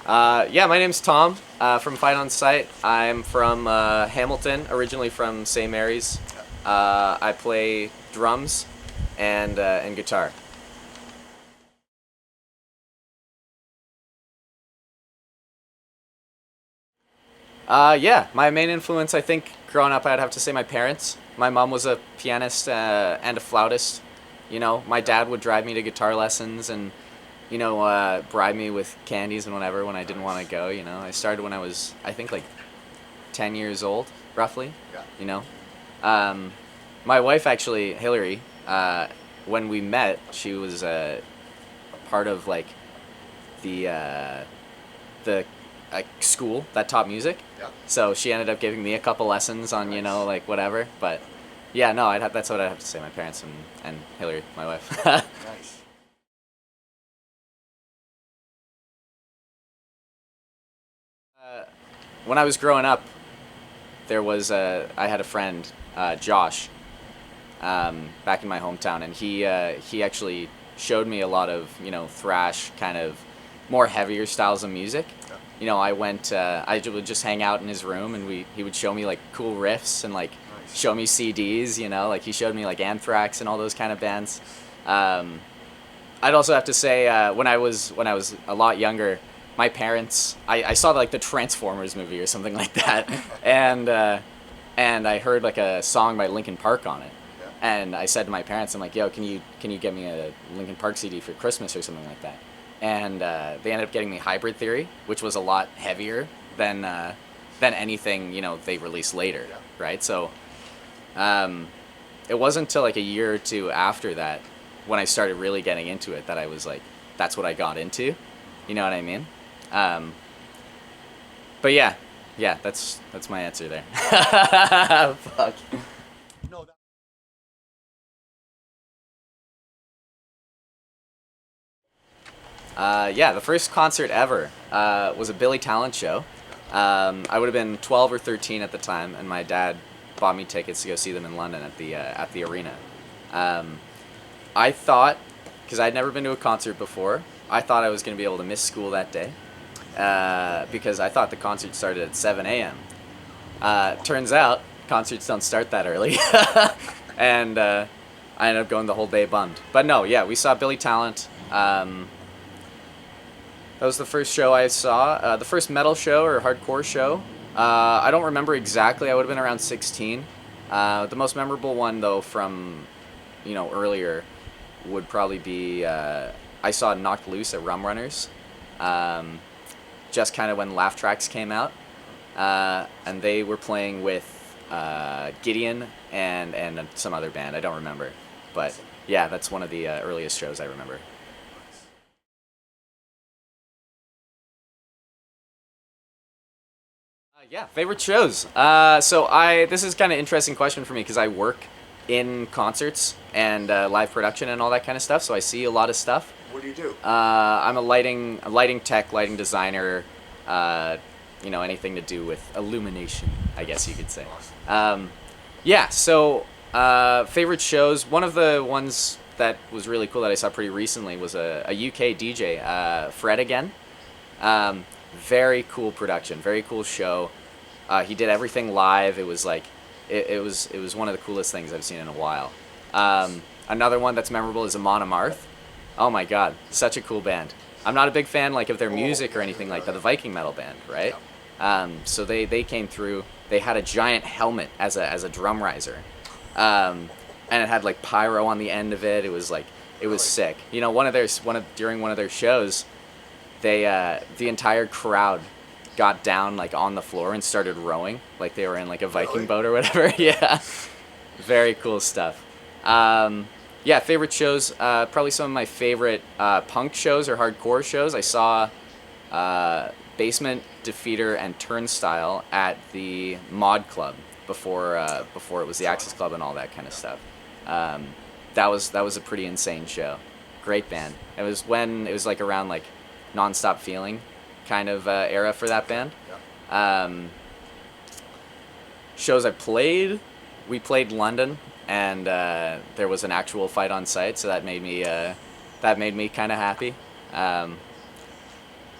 Yeah, my name's Tom from Fight on Sight. I'm from Hamilton, originally from St. Mary's. I play drums and guitar. Yeah, my main influence, I think, growing up, I'd have to say my parents. My mom was a pianist and a flautist. You know, my dad would drive me to guitar lessons and, bribe me with candies and whatever when I didn't want to go. I started when I was, I think, like 10 years old, roughly. Yeah. You know, um, my wife actually, Hillary, when we met, she was a part of like the school that taught music. Yeah. So she ended up giving me a couple lessons on like whatever. But yeah, no, that's what I'd have to say. My parents and Hillary, my wife. Nice. When I was growing up, I had a friend, Josh, back in my hometown, and he actually showed me a lot of thrash kind of more heavier styles of music. Yeah. I would just hang out in his room, and he would show me like cool riffs and like Nice. show me CDs. Like he showed me like Anthrax and all those kind of bands. Um, I'd also have to say when I was a lot younger, my parents I saw like the Transformers movie or something like that, and I heard like a song by Linkin Park on it, Yeah. and I said to my parents, I'm like, yo, can you get me a Linkin Park CD for Christmas or something like that, and they ended up getting me Hybrid Theory, which was a lot heavier than anything they released later, Yeah. right? So it wasn't until like a year or two after that when I started really getting into it that I was like, that's what I got into. You know what I mean? But yeah, that's my answer there. Fuck. No, that, Yeah, the first concert ever was a Billy Talent show. I would have been 12 or 13 at the time, and my dad bought me tickets to go see them in London at the arena. I thought, because I'd never been to a concert before, I thought I was going to be able to miss school that day because I thought the concert started at 7 a.m. Turns out concerts don't start that early, and I ended up going the whole day bummed. But no, yeah, we saw Billy Talent. That was the first show I saw. The first metal show or hardcore show. I don't remember exactly. I would have been around 16. The most memorable one, though, from earlier, would probably be I saw Knocked Loose at Rum Runners, just kind of when Laugh Tracks came out, and they were playing with Gideon and some other band. I don't remember, but yeah, that's one of the earliest shows I remember. Yeah, favorite shows. This is kind of interesting question for me because I work in concerts and live production and all that kind of stuff. So I see a lot of stuff. what do you do? I'm a lighting tech, lighting designer. Anything to do with illumination, I guess you could say. Yeah. So favorite shows. One of the ones that was really cool that I saw pretty recently was a UK DJ, Fred again. Very cool production, very cool show. He did everything live. It was like, it was one of the coolest things I've seen in a while. Another one that's memorable is Amon Amarth. Oh my god, such a cool band. I'm not a big fan like of their music or anything like that. The Viking metal band, right? So they came through. They had a giant helmet as a drum riser, and it had like pyro on the end of it. It was like it was sick. During one of their shows, the entire crowd got down like on the floor and started rowing like they were in like a Viking Really? boat or whatever. Yeah, very cool stuff. Yeah, favorite shows. Probably some of my favorite punk shows or hardcore shows. I saw Basement, Defeater, and Turnstile at the Mod Club before it was the Axis Club and all that kind of stuff. That was a pretty insane show. Great band. It was like around like Non-Stop Feeling kind of era for that band. Yeah. Shows I played, we played London, and there was an actual fight on site, so that made me kind of happy.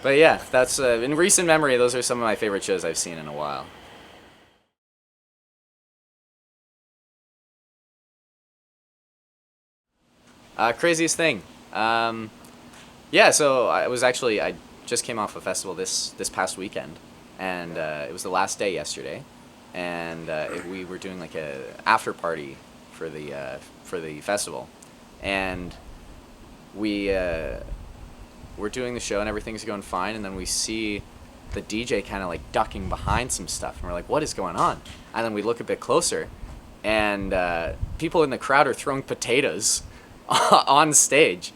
But yeah, that's in recent memory. Those are some of my favorite shows I've seen in a while. Craziest thing. Um, yeah, so I just came off a festival this past weekend, and it was the last day yesterday, and we were doing like a after party for the festival, and we we're doing the show and everything's going fine, and then we see the DJ kind of like ducking behind some stuff, and we're like, what is going on? And then we look a bit closer, and people in the crowd are throwing potatoes on stage,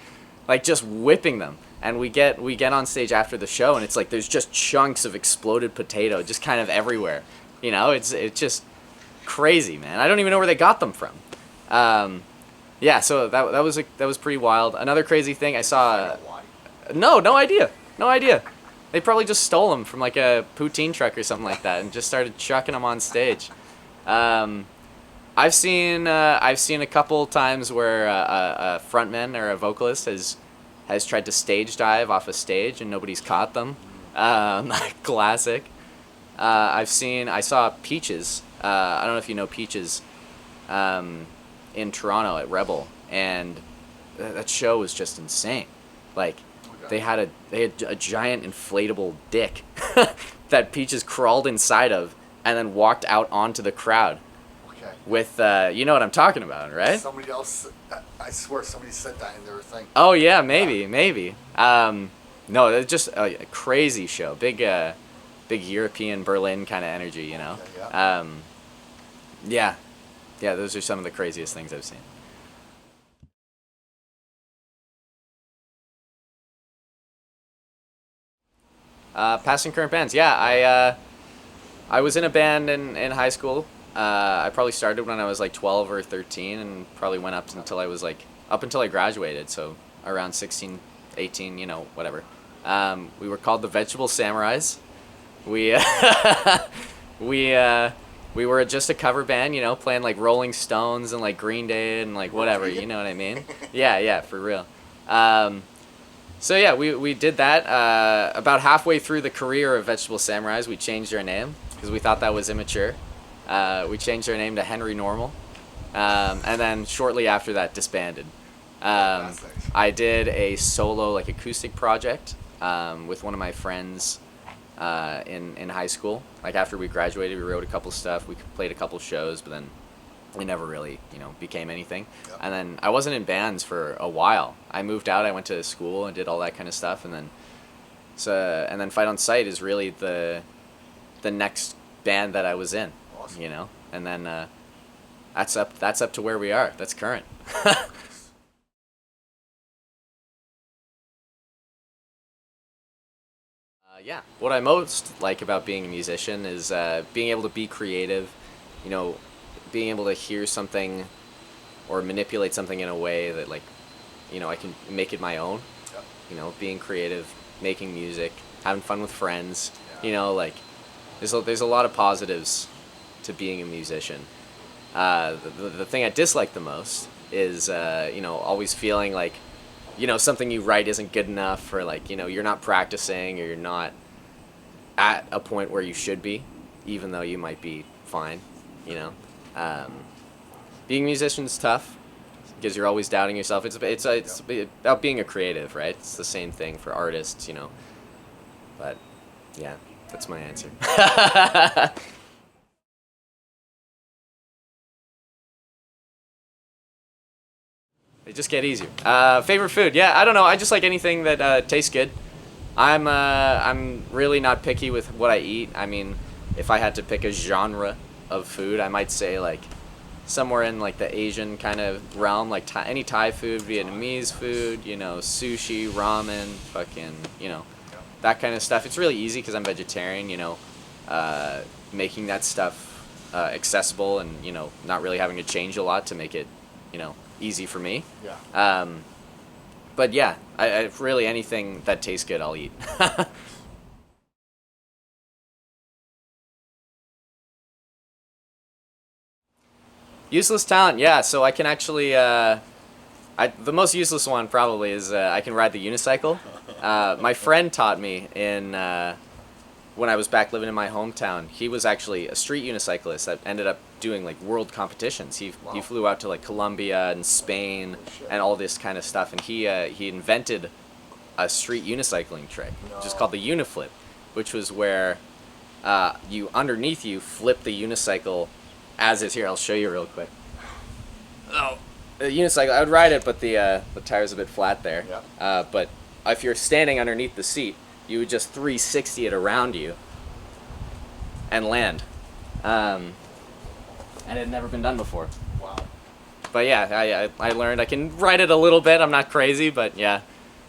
like just whipping them. And we get on stage after the show, and it's like there's just chunks of exploded potato just kind of everywhere. It's just crazy, man. I don't even know where they got them from. Yeah, so that was pretty wild. Another crazy thing I saw. Why? No idea. No idea. They probably just stole them from like a poutine truck or something like that and just started chucking them on stage. I've seen a couple times where a frontman or a vocalist has tried to stage dive off a stage and nobody's caught them. Classic. I saw Peaches. I don't know if you know Peaches, in Toronto at Rebel, and that show was just insane. Like, they had a giant inflatable dick that Peaches crawled inside of and then walked out onto the crowd Okay. with you know what I'm talking about, right? Somebody else, I swear somebody said that in their thing. Oh yeah, maybe. No, it's just a crazy show. Big European Berlin kind of energy, you know. Okay, yeah. Yeah, yeah. Those are some of the craziest things I've seen. Past and current bands. Yeah, I was in a band in high school. I probably started when I was like 12 or 13, and probably went up until I graduated. So around 16, 18, whatever. We were called the Vegetable Samurais. We we we were just a cover band, playing like Rolling Stones and like Green Day and like whatever, you know what I mean? Yeah, for real. So yeah, we did that. About halfway through the career of Vegetable Samurais, we changed our name because we thought that was immature. We changed our name to Henry Normal, and then shortly after that disbanded. I did a solo like acoustic project with one of my friends in high school. Like after we graduated, we wrote a couple stuff. We played a couple shows, but then it never really, became anything. Yep. And then I wasn't in bands for a while. I moved out. I went to school and did all that kind of stuff, and then Fight on Sight is really the next band that I was in. Awesome. And then that's up to where we are. That's current. Yeah, what I most like about being a musician is being able to be creative, you know, being able to hear something or manipulate something in a way that I can make it my own. Yep. Being creative, making music, having fun with friends. Yeah. There's a lot of positives to being a musician. The thing I dislike the most is always feeling like something you write isn't good enough, or you're not practicing, or you're not at a point where you should be, even though you might be fine. um, Being a musician's tough because you're always doubting yourself. It's about being a creative, right? It's the same thing for artists. But yeah, that's my answer. They just get easier. Favorite food? Yeah, I don't know. I just like anything that tastes good. I'm really not picky with what I eat. I mean, if I had to pick a genre of food, I might say like somewhere in like the Asian kind of realm, like any Thai food, Vietnamese food, sushi, ramen, fucking, that kind of stuff. It's really easy because I'm vegetarian. Making that stuff accessible and not really having to change a lot to make it easy for me. Yeah. But yeah, I really anything that tastes good, I'll eat. Useless talent, yeah. So I can actually The most useless one probably is I can ride the unicycle. My friend taught me in when I was back living in my hometown. He was actually a street unicyclist that ended up doing like world competitions. He flew out to like Colombia and Spain and all this kind of stuff, and he invented a street unicycling trick, which is called the uniflip, which was where you underneath you flip the unicycle as is. Here, I'll show you real quick. Oh, the unicycle, I would ride it, but the tire's a bit flat there. Yeah. But if you're standing underneath the seat, you would just 360 it around you and land. And it had never been done before. Wow. But yeah, I learned I can ride it a little bit. I'm not crazy, but yeah,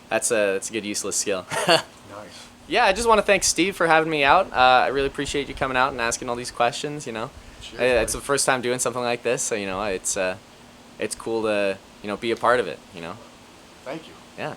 that's a good useless skill. Nice. Yeah, I just want to thank Steve for having me out. I really appreciate you coming out and asking all these questions. You know, Cheers, it's buddy. the first time doing something like this, so you know, it's cool to be a part of it. You know. Thank you. Yeah.